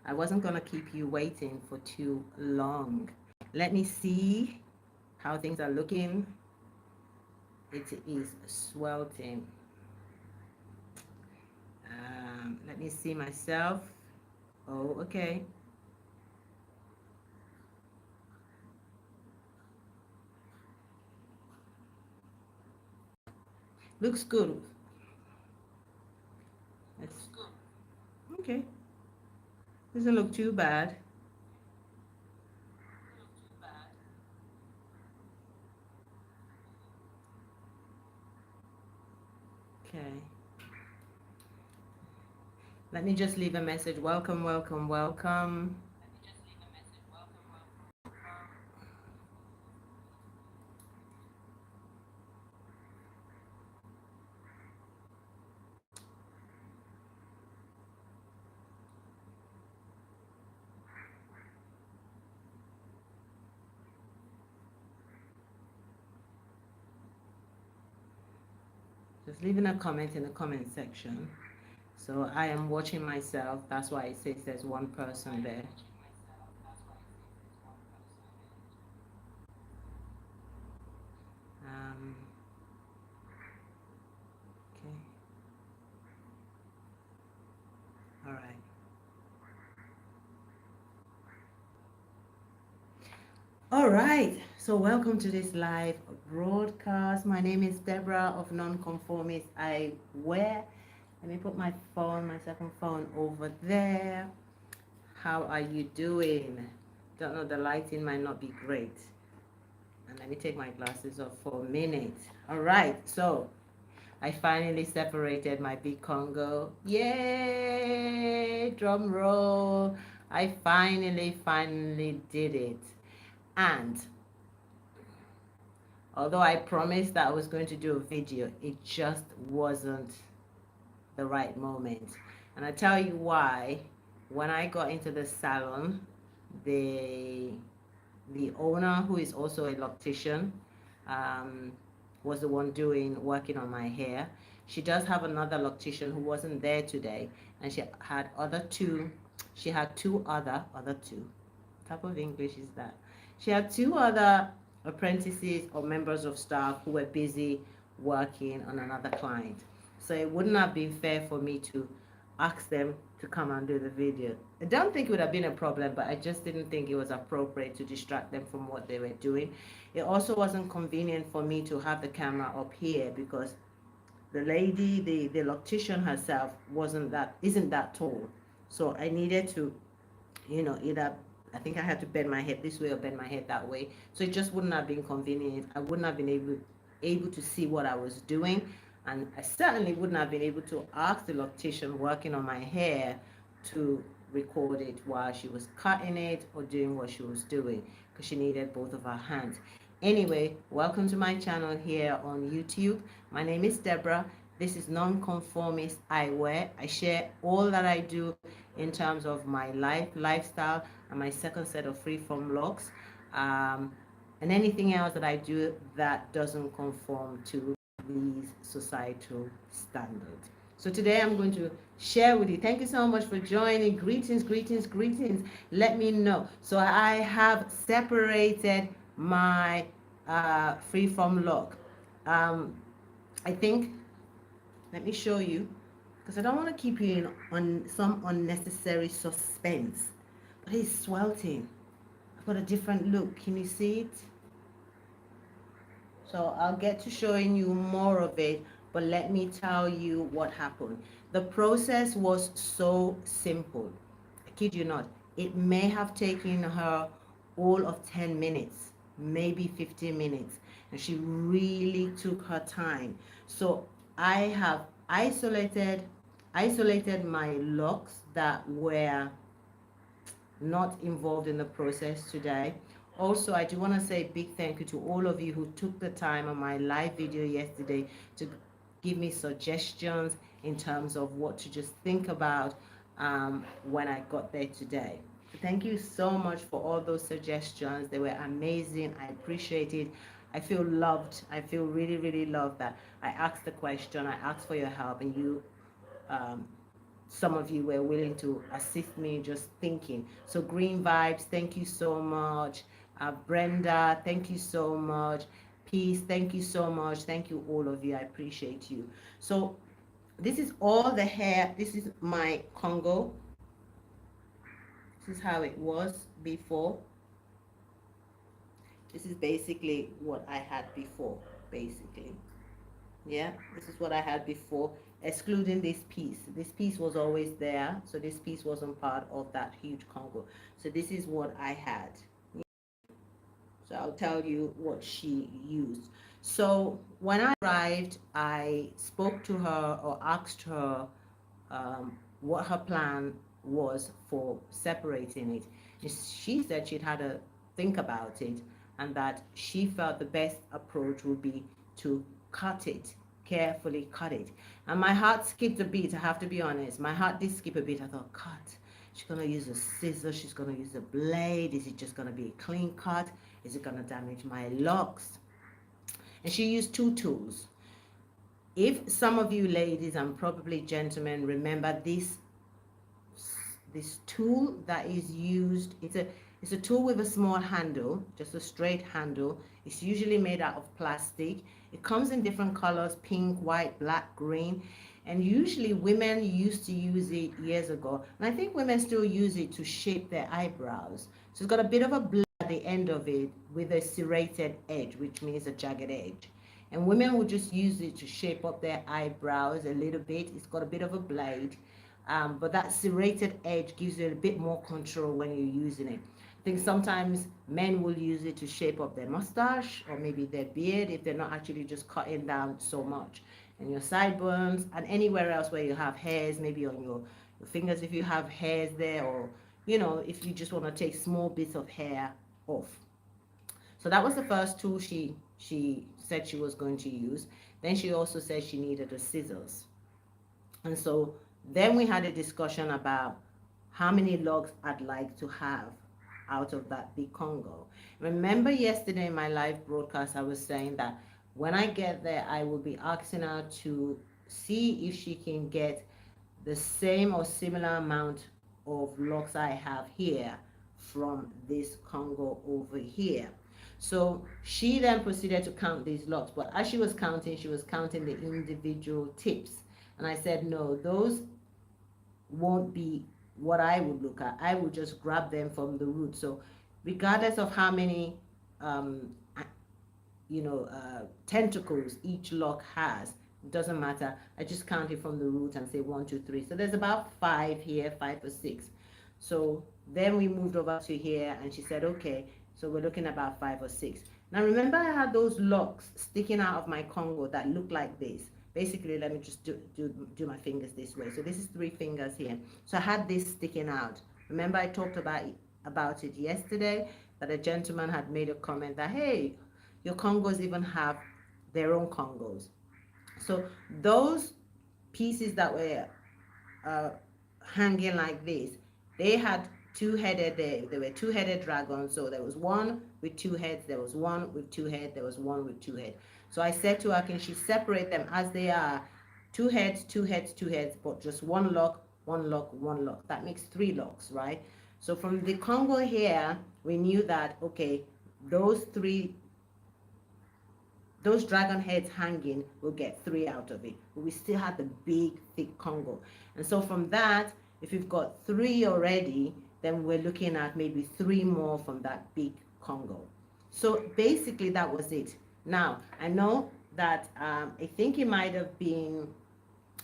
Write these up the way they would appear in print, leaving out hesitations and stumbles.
I wasn't going to keep you waiting for too long. Let me see how things are looking. It is sweltering. Let me see myself. Oh, okay. Looks good. It's okay. Doesn't look too bad. Okay. Let me just leave a message. Welcome, welcome, welcome. Just leaving a comment in the comment section. So I am watching myself. That's why it says there's one person there. Um, okay. All right. All right. So welcome to this live broadcast. My name is Deborah of Nonconformist Eyewear. Let me put my second phone over there. How are you doing? Don't know, the lighting might not be great. And let me take my glasses off for a minute. All right. So I finally separated my big Congo. Yay! Drum roll. I finally did it. And although I promised that I was going to do a video, it just wasn't the right moment. And I tell you why. When I got into the salon, the owner, who is also a loctician, um, was the one working on my hair. She does have another loctician who wasn't there today, and she had two other two. What type of English is that? She had two other apprentices or members of staff who were busy working on another client. So it wouldn't have been fair for me to ask them to come and do the video. I don't think it would have been a problem, but I just didn't think it was appropriate to distract them from what they were doing. It also wasn't convenient for me to have the camera up here because the lady, the loctician herself, isn't that tall. So I needed to, either, I think I had to bend my head this way or bend my head that way. So it just wouldn't have been convenient. I wouldn't have been able to see what I was doing. And I certainly wouldn't have been able to ask the loctician working on my hair to record it while she was cutting it or doing what she was doing, because she needed both of her hands. Anyway, welcome to my channel here on YouTube. My name is Deborah. This is Nonconformist Eyewear. I share all that I do in terms of my lifestyle, and my second set of freeform locks, and anything else that I do that doesn't conform to these societal standards. So today I'm going to share with you. Thank you so much for joining. Greetings, greetings, greetings. Let me know. So I have separated my freeform lock. I think, let me show you, because I don't want to keep you on some unnecessary suspense. But it's sweltering. I've got a different look. Can you see it? So I'll get to showing you more of it, but let me tell you what happened. The process was so simple. I kid you not. It may have taken her all of 10 minutes, maybe 15 minutes. And she really took her time. So I have isolated my locks that were not involved in the process today. Also, I do want to say a big thank you to all of you who took the time on my live video yesterday to give me suggestions in terms of what to just think about when I got there today. So thank you so much for all those suggestions. They were amazing. I appreciate it. I feel loved. I feel really, really loved that I asked the question, I asked for your help, and you some of you were willing to assist me just thinking. So Green Vibes, thank you so much. Brenda, thank you so much. Peace, thank you so much. Thank you, all of you. I appreciate you. So this is all the hair. This is my Congo. This is how it was before. This is basically what I had before, basically. Yeah, this is what I had before, excluding this piece. This piece was always there, so this piece wasn't part of that huge Congo. So this is what I had. So I'll tell you what she used. So when I arrived, I spoke to her or asked her what her plan was for separating it. She said she'd had a think about it and that she felt the best approach would be to cut it, carefully cut it. And my heart skipped a beat, I have to be honest. My heart did skip a beat. I thought, cut. She's going to use a scissor. She's going to use a blade. Is it just going to be a clean cut? Is it going to damage my locks? And she used two tools. If some of you ladies and probably gentlemen remember this tool that is used, it's a tool with a small handle, just a straight handle. It's usually made out of plastic. It comes in different colors: pink, white, black, green. And usually women used to use it years ago, and I think women still use it to shape their eyebrows. So it's got a bit of a blade at the end of it with a serrated edge, which means a jagged edge. And women would just use it to shape up their eyebrows a little bit. It's got a bit of a blade, but that serrated edge gives you a bit more control when you're using it. I think sometimes men will use it to shape up their mustache or maybe their beard if they're not actually just cutting down so much. And your sideburns and anywhere else where you have hairs, maybe on your fingers if you have hairs there, or if you just want to take small bits of hair off. So that was the first tool she said she was going to use. Then she also said she needed the scissors. And so then we had a discussion about how many logs I'd like to have out of that big Congo. Remember yesterday in my live broadcast, I was saying that when I get there, I will be asking her to see if she can get the same or similar amount of logs I have here from this Congo over here. So she then proceeded to count these logs, but as she was counting the individual tips. And I said, no, those won't be what I would look at. I would just grab them from the root. So regardless of how many tentacles each log has, it doesn't matter. I just count it from the root and say 1, 2, 3. So there's about 5 here, 5 or 6. So then we moved over to here and she said, okay, so we're looking at about 5 or 6. Now remember, I had those locks sticking out of my Congo that look like this. Basically, let me just do my fingers this way. So this is 3 fingers here. So I had this sticking out. Remember I talked about it yesterday, that a gentleman had made a comment that, hey, your Congos even have their own Congos. So those pieces that were hanging like this, they had two-headed, they were two-headed dragons. So there was one with 2 heads, there was one with 2 heads, there was one with 2 heads. So I said to her, can she separate them as they are, 2 heads, 2 heads, 2 heads, but just one lock, one lock, one lock. That makes 3 locks, right? So from the Congo here, we knew that, okay, those dragon heads hanging, we'll get 3 out of it. But we still had the big, thick Congo. And so from that, if you've got 3 already, then we're looking at maybe 3 more from that big Congo. So basically that was it. Now, I know that I think it might have been,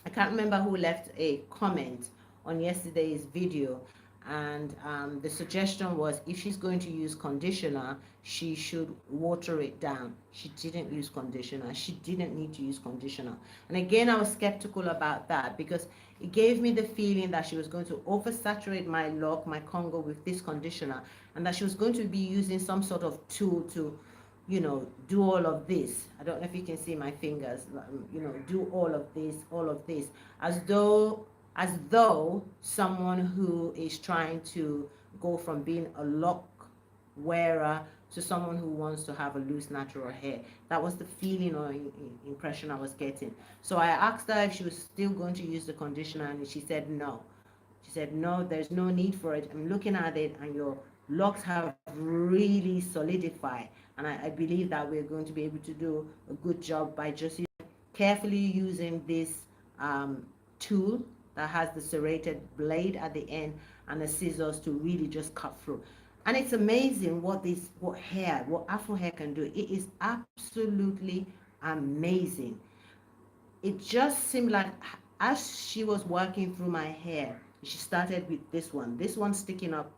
I can't remember who left a comment on yesterday's video, and the suggestion was if she's going to use conditioner, she should water it down. She didn't use conditioner. She didn't need to use conditioner. And again, I was skeptical about that because it gave me the feeling that she was going to oversaturate my lock, my Congo, with this conditioner, and that she was going to be using some sort of tool to do all of this. I don't know if you can see my fingers, do all of this, as though someone who is trying to go from being a lock wearer to someone who wants to have a loose natural hair. That was the feeling or impression I was getting. So I asked her if she was still going to use the conditioner, and she said no. She said, no, there's no need for it. I'm looking at it, and your locks have really solidified. And I believe that we're going to be able to do a good job by just carefully using this tool that has the serrated blade at the end and the scissors to really just cut through. And it's amazing what Afro hair can do. It is absolutely amazing. It just seemed like as she was working through my hair, she started with this one. This one sticking up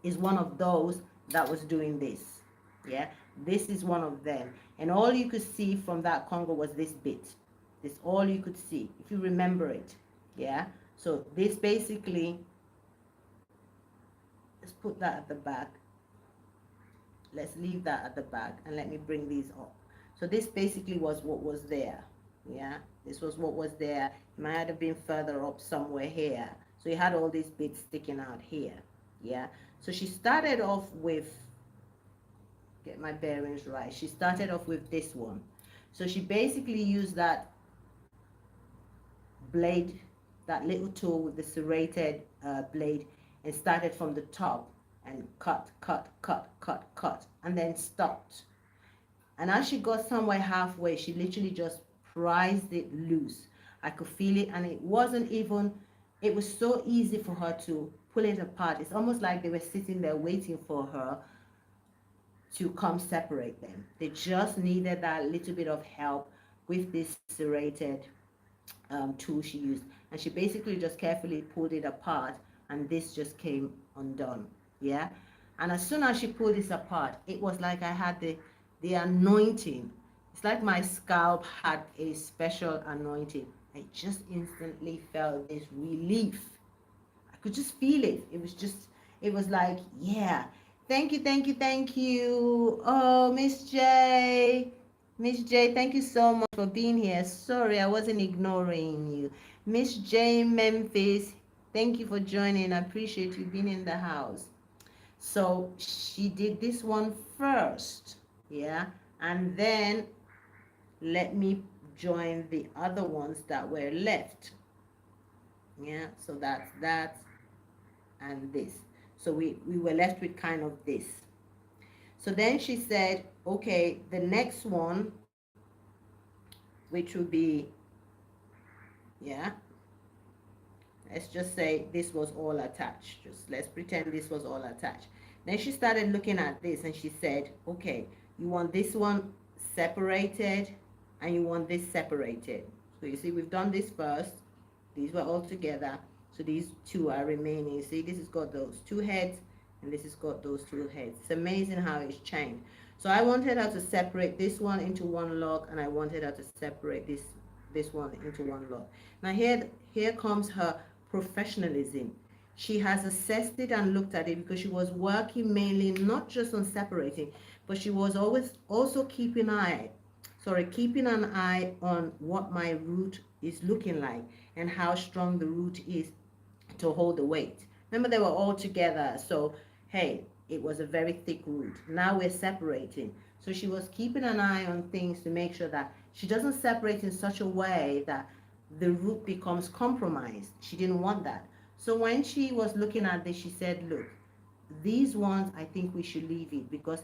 is one of those that was doing this. Yeah, this is one of them. And all you could see from that congo was this bit. This all you could see, if you remember it. Yeah, so this basically, let's put that at the back. Let's leave that at the back and let me bring these up. So this basically was what was there. Yeah, this was what was there. It might have been further up somewhere here. So you had all these bits sticking out here. Yeah, so she started off with, get my bearings right, she started off with this one. So she basically used that blade, that little tool with the serrated blade, and started from the top and cut, cut, cut, cut, cut, and then stopped. And as she got somewhere halfway, she literally just prized it loose. I could feel it, and it wasn't even, it was so easy for her to pull it apart. It's almost like they were sitting there waiting for her to come separate them. They just needed that little bit of help with this serrated tool she used. And she basically just carefully pulled it apart, and this just came undone. Yeah. And as soon as she pulled this apart, it was like I had the anointing. It's like my scalp had a special anointing. I just instantly felt this relief. I could just feel it. It was like, yeah. Thank you, thank you, thank you. Oh, Miss J. Miss J, thank you so much for being here. Sorry, I wasn't ignoring you. Miss J Memphis, thank you for joining. I appreciate you being in the house. So she did this one first, yeah, and then let me join the other ones that were left. Yeah, so that's that and this. So we were left with kind of this. So then she said, okay, the next one, which would be, yeah, let's just say this was all attached. Just let's pretend this was all attached. Then she started looking at this, and she said, okay, you want this one separated and you want this separated. So you see, we've done this first. These were all together. So these two are remaining. See, this has got those two heads, and this has got those two heads. It's amazing how it's changed. So I wanted her to separate this one into one log, and I wanted her to separate this one into one log. Now here comes her professionalism. She has assessed it and looked at it, because she was working mainly not just on separating, but she was always also keeping an eye on what my root is looking like and how strong the root is to hold the weight. Remember, they were all together, so hey, it was a very thick root. Now we're separating. So she was keeping an eye on things to make sure that she doesn't separate in such a way that the root becomes compromised. She didn't want that. So when she was looking at this, she said, look, these ones, I think we should leave it, because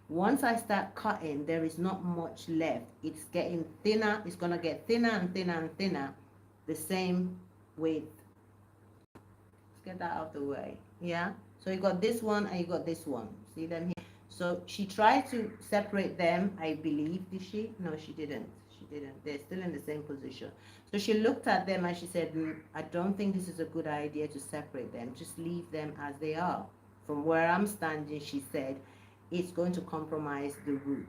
once I start cutting, there is not much left. It's getting thinner. It's going to get thinner and thinner and thinner, the same with, let's get that out of the way. Yeah, so you got this one and you got this one. See them here? So she tried to separate them, I believe. Did she? No, she didn't. She didn't. They're still in the same position. So she looked at them and she said, I don't think this is a good idea to separate them. Just leave them as they are. From where I'm standing, she said, it's going to compromise the root.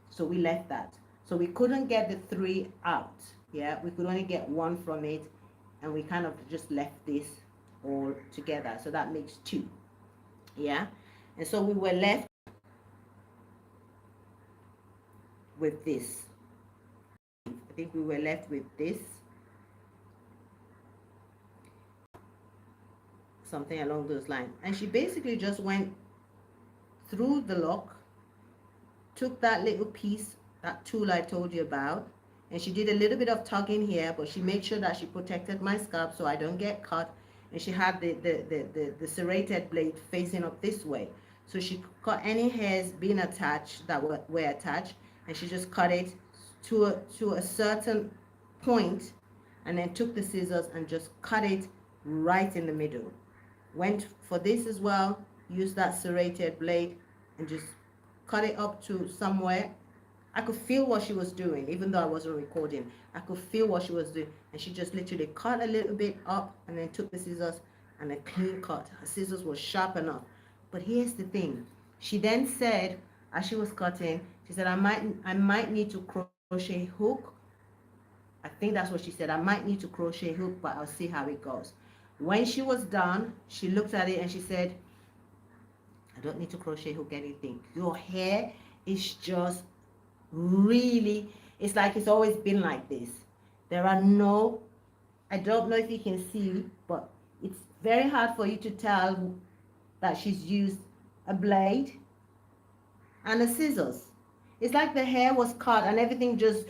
So we left that. So we couldn't get the three out. Yeah, we could only get one from it, and we kind of just left this all together. So that makes two. Yeah, and so we were left with this. I think we were left with this, something along those lines. And she basically just went through the lock, took that little piece, that tool I told you about, and she did a little bit of tugging here, but she made sure that she protected my scalp so I don't get cut. And she had the serrated blade facing up this way. So she cut any hairs being attached that were attached, and she just cut it to a certain point, and then took the scissors and just cut it right in the middle. Went for this as well, used that serrated blade and just cut it up to somewhere. I could feel what she was doing, even though I wasn't recording. I could feel what she was doing. And she just literally cut a little bit up and then took the scissors and a clean cut. Her scissors were sharp enough. But here's the thing. She then said, as she was cutting, she said, I might need to crochet hook. I think that's what she said. I might need to crochet hook, but I'll see how it goes. When she was done, she looked at it and she said, I don't need to crochet hook anything. Your hair is just really, it's like it's always been like this. There are no, I don't know if you can see, but it's very hard for you to tell that she's used a blade and a scissors. It's like the hair was cut and everything just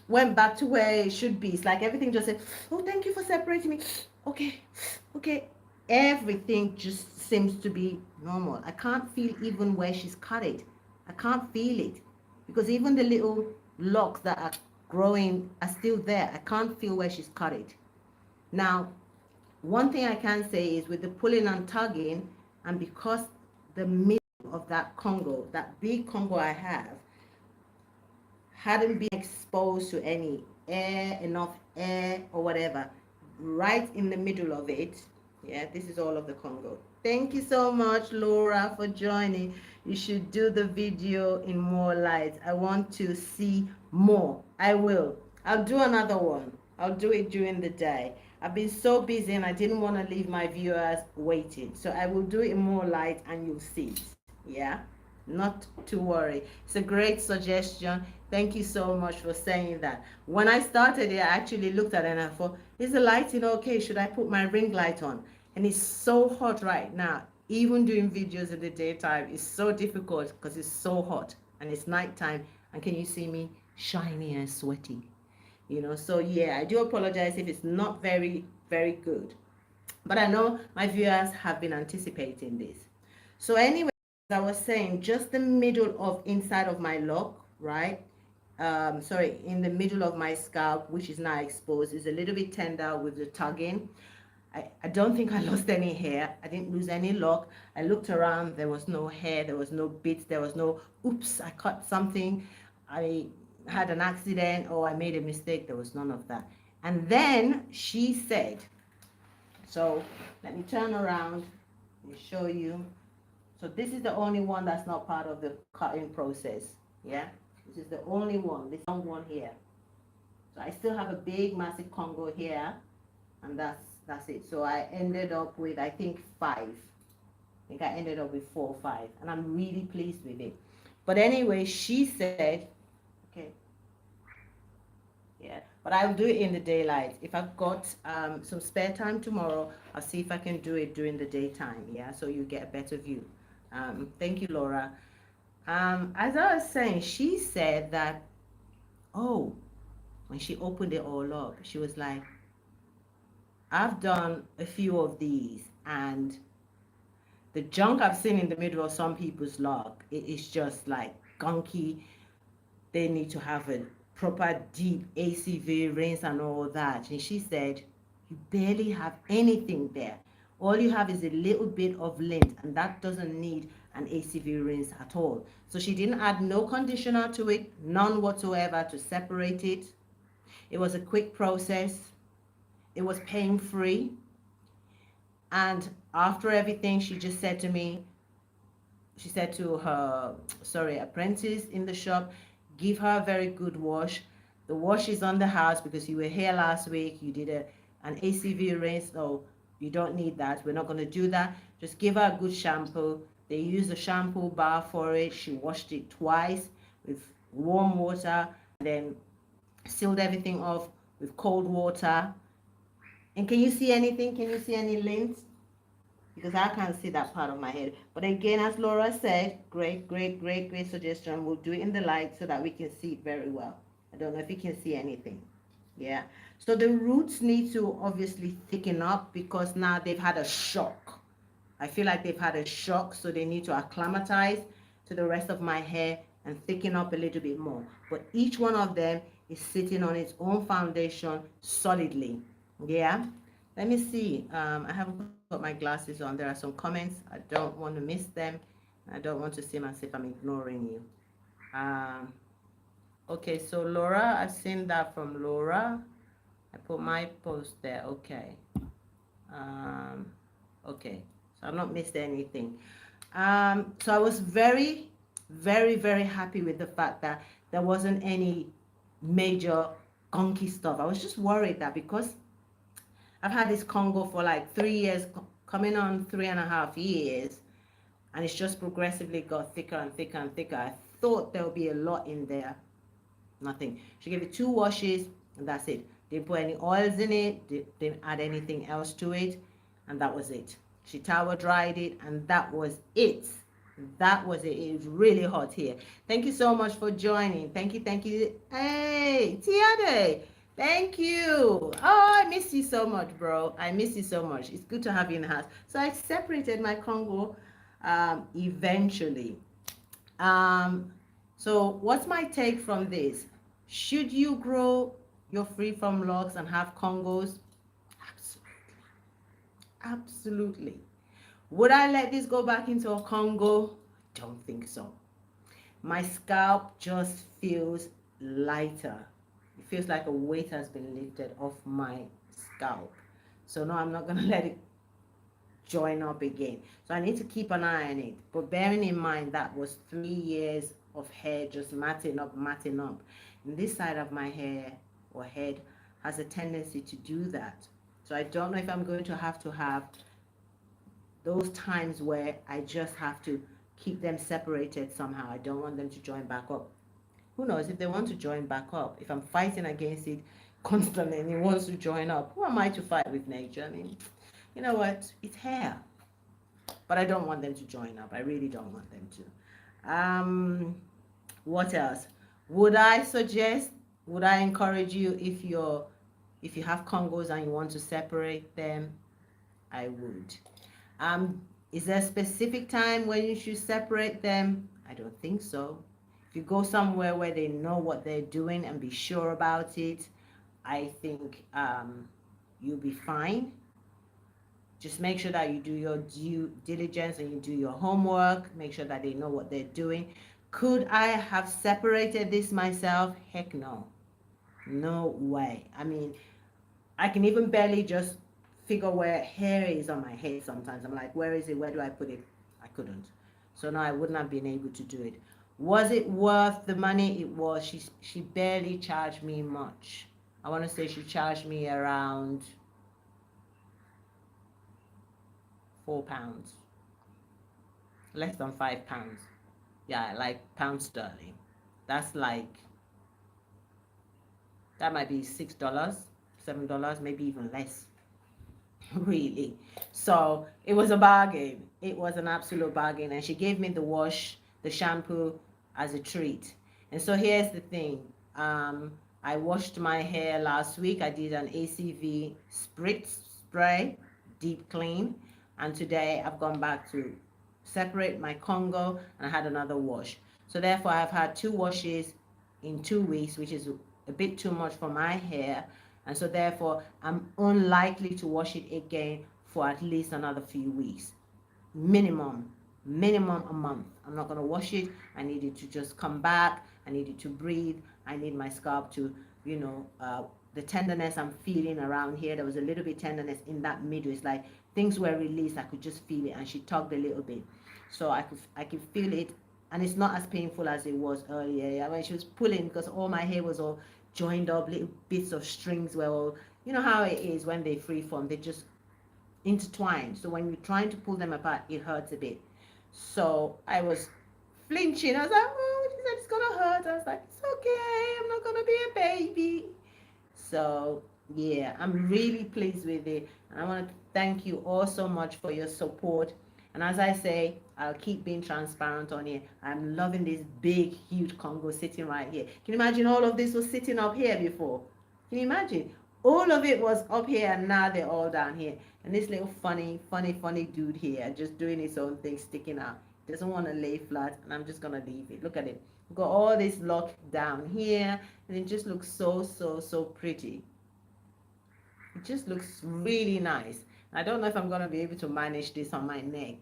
went back to where it should be. It's like everything just said, oh, thank you for separating me. Okay, okay. Everything just seems to be normal. I can't feel even where she's cut it. I can't feel it because even the little locks that are growing are still there. I can't feel where she's cut it. Now, one thing I can say is with the pulling and tugging, and because the middle of that congo, that big congo I have, hadn't been exposed to any air, enough air or whatever, right in the middle of it. Yeah, this is all of the congo. Thank you so much, Laura, for joining. You should do the video in more light. I want to see more. I will. I'll do another one. I'll do it during the day. I've been so busy and I didn't want to leave my viewers waiting. So I will do it in more light and you'll see it. Yeah, not to worry. It's a great suggestion. Thank you so much for saying that. When I started it, I actually looked at it and I thought, is the lighting okay? Should I put my ring light on? And it's so hot right now. Even doing videos in the daytime is so difficult because it's so hot and it's nighttime. And can you see me shiny and sweaty? You know, so yeah, I do apologize if it's not very, very good. But I know my viewers have been anticipating this. So anyway, as I was saying, just the middle of inside of my lock, right? Sorry, in the middle of my scalp, which is now exposed, is a little bit tender with the tugging. I don't think I lost any hair. I didn't lose any lock. I looked around, there was no hair, there was no bits, there was no, oops, I cut something, I had an accident, or I made a mistake. There was none of that. And then she said, so let me turn around and show you. So this is the only one that's not part of the cutting process. Yeah, this is the only one, this one here. So I still have a big massive congo here, and that's it. So I ended up with, I think, 5. I think I ended up with 4 or 5, and I'm really pleased with it. But anyway, she said, okay, yeah, but I'll do it in the daylight. If I've got some spare time tomorrow, I'll see if I can do it during the daytime. Yeah, so you get a better view. Thank you, Laura. As I was saying, she said that, oh, when she opened it all up, she was like, I've done a few of these, and the junk I've seen in the middle of some people's log, it is just like gunky. They need to have a proper deep ACV rinse and all that. And she said, you barely have anything there. All you have is a little bit of lint, and that doesn't need an ACV rinse at all. So she didn't add no conditioner to it, none whatsoever to separate it. It was a quick process. It was pain-free. And after everything, she just said to me, she said to her, apprentice in the shop, give her a very good wash. The wash is on the house because you were here last week. You did an ACV rinse, so you don't need that. We're not going to do that. Just give her a good shampoo. They used a shampoo bar for it. She washed it twice with warm water, and then sealed everything off with cold water. And can you see anything? Can you see any lint? because I can't see that part of my head. But again, as Laura said, great, great, great, great suggestion. We'll do it in the light so that we can see it very well. I don't know if you can see anything. Yeah. So the roots need to obviously thicken up because now they've had a shock. I feel like they've had a shock, so they need to acclimatize to the rest of my hair and thicken up a little bit more. But each one of them is sitting on its own foundation solidly. Yeah. Let me see. I haven't got my glasses on. There are some comments. I don't want to miss them. I don't want to seem as if I'm ignoring you. Um, okay, so Laura, I've seen that from Laura. I put my post there. Okay. Um, okay. So I've not missed anything. So I was very, very, very happy with the fact that there wasn't any major gunky stuff. I was just worried that because I've had this Congo for like 3 years, coming on 3.5 years, and it's just progressively got thicker and thicker and thicker. I thought there would be a lot in there. Nothing. She gave it 2 washes, and that's it. Didn't put any oils in it, didn't add anything else to it, and that was it. She towel dried it, and that was it. That was it. It was really hot here. Thank you so much for joining. Thank you, thank you. Hey, Tiade. Thank you. Oh, I miss you so much, bro. I miss you so much. It's good to have you in the house. So I separated my Congo eventually. Um, so what's my take from this? Should you grow your freeform locks and have Congos? Absolutely. Absolutely. Would I let this go back into a Congo? Don't think so. My scalp just feels lighter. It feels like a weight has been lifted off my scalp. So no, I'm not going to let it join up again. So I need to keep an eye on it. But bearing in mind that was 3 years of hair just matting up, matting up. And this side of my hair or head has a tendency to do that. So I don't know if I'm going to have those times where I just have to keep them separated somehow. I don't want them to join back up. Who knows if they want to join back up? If I'm fighting against it constantly and it wants to join up, who am I to fight with nature? I mean, you know what? It's hair. But I don't want them to join up. I really don't want them to. What else? Would I suggest, would I encourage you if you have Congos and you want to separate them? I would. Um, is there a specific time when you should separate them? I don't think so. If you go somewhere where they know what they're doing and be sure about it, I think you'll be fine. Just make sure that you do your due diligence and you do your homework. Make sure that they know what they're doing. Could I have separated this myself? Heck no. No way. I mean, I can even barely just figure where hair is on my head sometimes. I'm like, where is it? Where do I put it? I couldn't. So no, I wouldn't have been able to do it. Was it worth the money? It was. She barely charged me much. I want to say she charged me around £4, less than £5. Yeah, like pounds sterling. That's like, that might be $6, $7, maybe even less. Really. So it was a bargain. It was an absolute bargain. And she gave me the wash, the shampoo as a treat. And so here's the thing. I washed my hair last week. I did an ACV spritz spray, deep clean. And today I've gone back to separate my Congo and I had another wash. So therefore I've had 2 washes in 2 weeks, which is a bit too much for my hair. And so therefore I'm unlikely to wash it again for at least another few weeks. Minimum a month. I'm not going to wash it. I need it to just come back. I need it to breathe. I need my scalp to, the tenderness I'm feeling around here. There was a little bit tenderness in that middle. It's like things were released. I could just feel it, and she tugged a little bit, so I could feel it, and it's not as painful as it was earlier. I mean, she was pulling because all my hair was all joined up. Little bits of strings were all, you know how it is when they freeform. They just intertwined. So when you're trying to pull them apart, it hurts a bit. So I was flinching. I was like, oh, she said it's gonna hurt. I was like, it's okay. I'm not gonna be a baby. So Yeah, I'm really pleased with it. And I want to thank you all so much for your support. And as I say, I'll keep being transparent on it. I'm loving this big, huge Congo sitting right here. Can you imagine all of this was sitting up here before? Can you imagine? All of it was up here and now they're all down here. And this little funny dude here just doing his own thing, sticking out. Doesn't want to lay flat, and I'm just going to leave it. Look at it. We've got all this lock down here, and it just looks so pretty. It just looks really nice. I don't know if I'm going to be able to manage this on my neck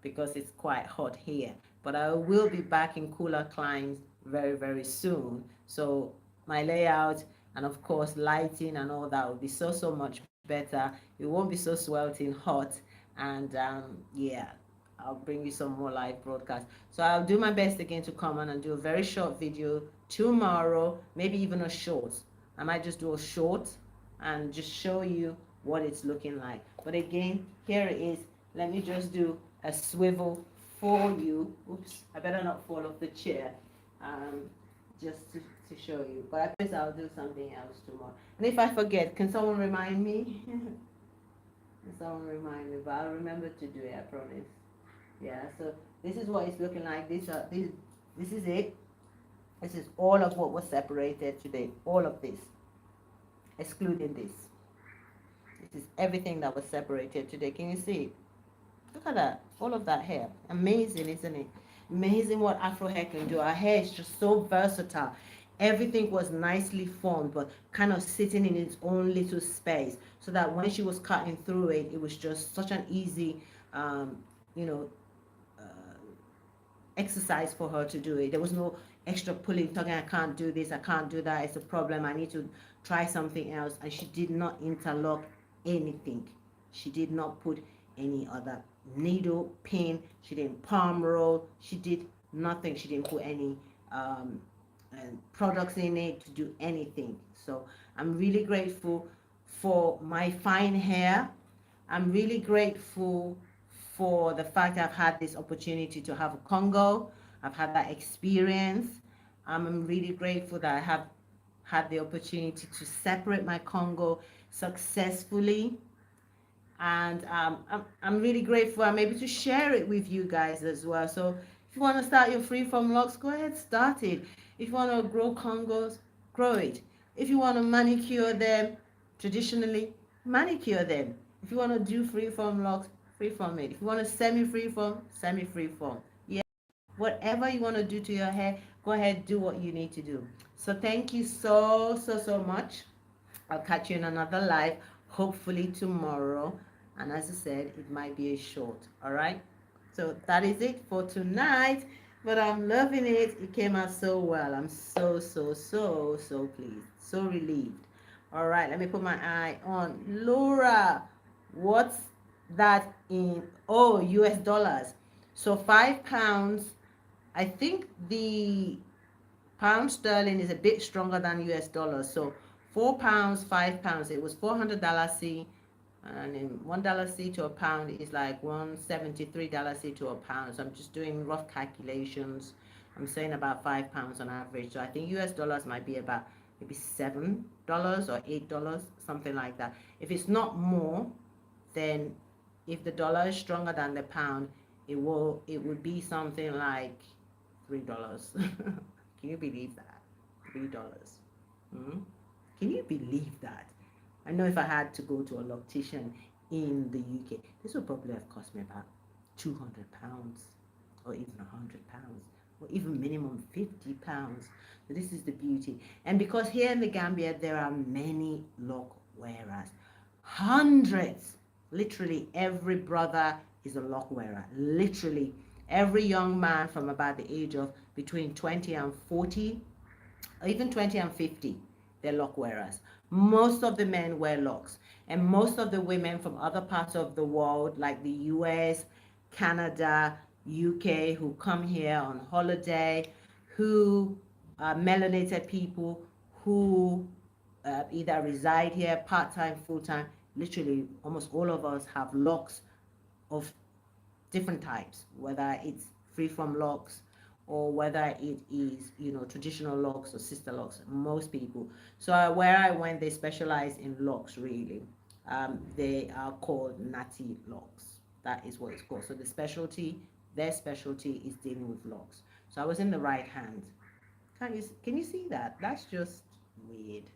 because it's quite hot here. But I will be back in cooler climes very soon. So my layout and of course lighting and all that will be so much better. It won't be so sweltering hot. And yeah, I'll bring you some more live broadcasts. So I'll do my best again to come on and do a very short video tomorrow, maybe even a short. I might just do a short and just show you what it's looking like. But again, here it is. Let me just do a swivel for you. Oops, I better not fall off the chair. Um, just to show you. But I guess I'll do something else tomorrow. And if I forget, can someone remind me? Can someone remind me? But I'll remember to do it, I promise. Yeah, so this is what it's looking like. This is it. This is all of what was separated today. All of this, excluding this. This is everything that was separated today. Can you see? Look at that. All of that hair. Amazing, isn't it? Amazing what Afro hair can do. Our hair is just so versatile. Everything was nicely formed, but kind of sitting in its own little space. So that when she was cutting through it, it was just such an easy, you know, exercise for her to do it. There was no extra pulling, talking, I can't do this, I can't do that, it's a problem, I need to try something else. And she did not interlock anything. She did not put any other needle, pin, she didn't palm roll, she did nothing. She didn't put any products in it to do anything. So I'm really grateful for my fine hair. I'm really grateful for the fact I've had this opportunity to have a Congo. I've had that experience. I'm really grateful that I have had the opportunity to separate my Congo successfully. And I'm really grateful I'm able to share it with you guys as well. So if you want to start your freeform locks, go ahead, start it. If you want to grow Congos, grow it. If you want to manicure them traditionally, manicure them. If you want to do freeform locks, freeform it. If you want to semi-freeform, semi-freeform. Yeah, whatever you want to do to your hair, go ahead, do what you need to do. So thank you so much. I'll catch you in another live, hopefully tomorrow. And as I said, it might be a short. All right. So that is it for tonight. But I'm loving it. It came out so well. I'm so pleased. So relieved. All right. Let me put my eye on Laura. What's that in? Oh, US dollars. So £5. I think the pound sterling is a bit stronger than US dollars. So £4, £5. It was $400 C, and in $1 C to a pound is like $173 C to a pound. So I'm just doing rough calculations. I'm saying about £5 on average. So I think US dollars might be about maybe $7 or $8, something like that. If it's not more, then if the dollar is stronger than the pound, it would be something like $3. Can you believe that? $3. Hmm? Can you believe that? I know if I had to go to a loctician in the UK, this would probably have cost me about £200 or even £100 or even minimum £50. So this is the beauty. And because here in the Gambia there are many lock wearers, hundreds, literally every brother is a lock wearer. Literally every young man from about the age of between 20 and 40, or even 20 and 50, they're lock wearers. Most of the men wear locks, and most of the women from other parts of the world, like the US, Canada, UK, who come here on holiday, who are melanated people, who either reside here part-time, full-time. Literally, almost all of us have locks of different types, whether it's free from locks or whether it is, traditional locks or sister locks, most people. So where I went, they specialize in locks, really. They are called natty locks. That is what it's called. So their specialty is dealing with locks. So I was in the right hand. Can you see that? That's just weird.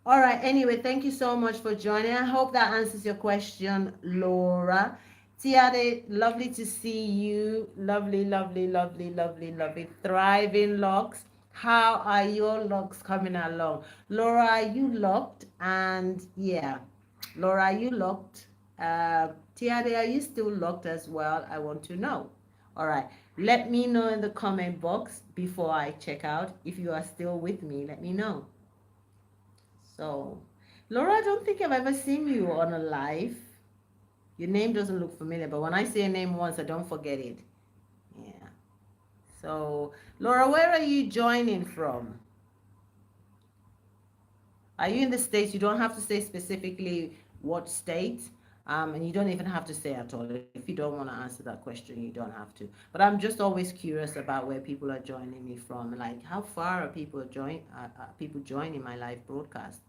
All right. Anyway, thank you so much for joining. I hope that answers your question, Laura. Tiare, lovely to see you. Lovely, lovely, lovely, lovely, lovely. Thriving locks. How are your locks coming along? Laura, are you locked? And yeah, Laura, are you locked? Tiare, are you still locked as well? I want to know. All right. Let me know in the comment box before I check out. If you are still with me, let me know. So, Laura, I don't think I've ever seen you on a live. Your name doesn't look familiar, but when I say a name once, I don't forget it. Yeah. So, Laura, where are you joining from? Are you in the States? You don't have to say specifically what state. And you don't even have to say at all. If you don't want to answer that question, you don't have to. But I'm just always curious about where people are joining me from. Like, how far are people joining my live broadcast?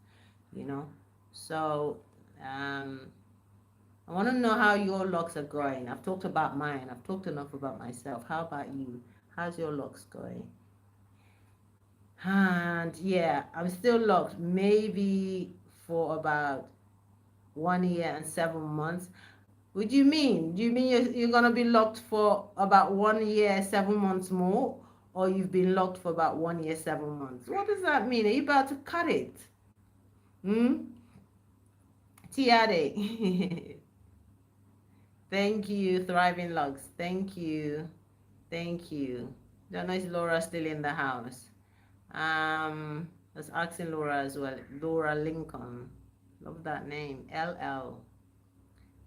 You know? So, um, I want to know how your locks are going. I've talked about mine. I've talked enough about myself. How about you? How's your locks going? And yeah, I'm still locked. Maybe for about 1 year and 7 months. What do you mean? Do you mean you're gonna be locked for about 1 year, 7 months more? Or you've been locked for about 1 year, 7 months? What does that mean? Are you about to cut it? Hmm? Tiare. Thank you, Thriving Logs. Thank you. Thank you. Don't know if Laura still in the house. Let's asking Laura as well. Laura Lincoln. Love that name. LL.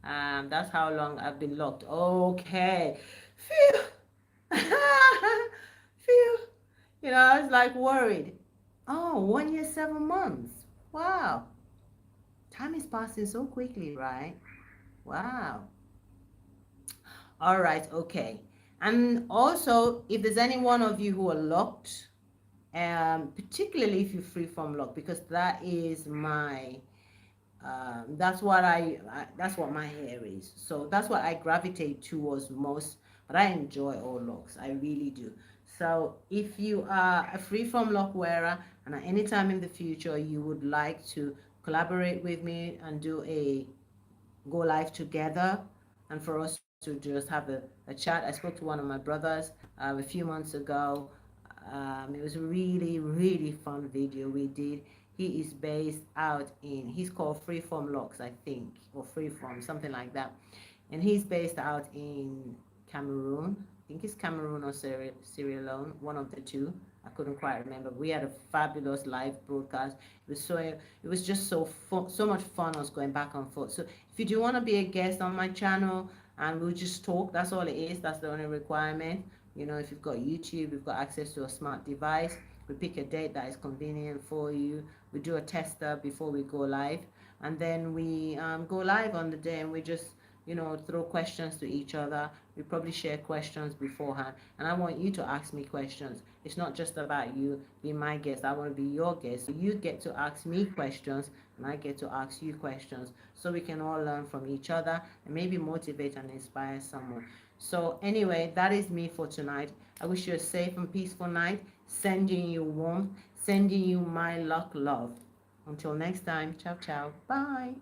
That's how long I've been locked. Okay. Phew. Phew. I was like worried. Oh, 1 year, 7 months. Wow. Time is passing so quickly, right? Wow. All right, okay. And also, if there's any one of you who are locked, particularly if you're free from lock, because that is my that's what my hair is. So that's what I gravitate towards most. But I enjoy all locks. I really do. So if you are a free from lock wearer, and at any time in the future you would like to collaborate with me and do a go live together, and for us to just have a chat. I spoke to one of my brothers a few months ago. It was a really, really fun video we did. He is based out he's called Freeform Locks, I think, or Freeform, something like that. And he's based out in Cameroon. I think it's Cameroon or Sierra Leone, one of the two. I couldn't quite remember. We had a fabulous live broadcast. It was just so much fun us going back and forth. So if you do want to be a guest on my channel and we'll just talk, that's all it is. That's the only requirement. If you've got YouTube, you've got access to a smart device. We pick a date that is convenient for you. We do a tester before we go live, and then we go live on the day, and we just throw questions to each other. We probably share questions beforehand, and I want you to ask me questions. It's not just about you being my guest. I want to be your guest, so you get to ask me questions and I get to ask you questions, so we can all learn from each other and maybe motivate and inspire someone. So anyway, that is me for tonight. I wish you a safe and peaceful night, sending you warmth, sending you my luck love. Until next time, ciao ciao, bye.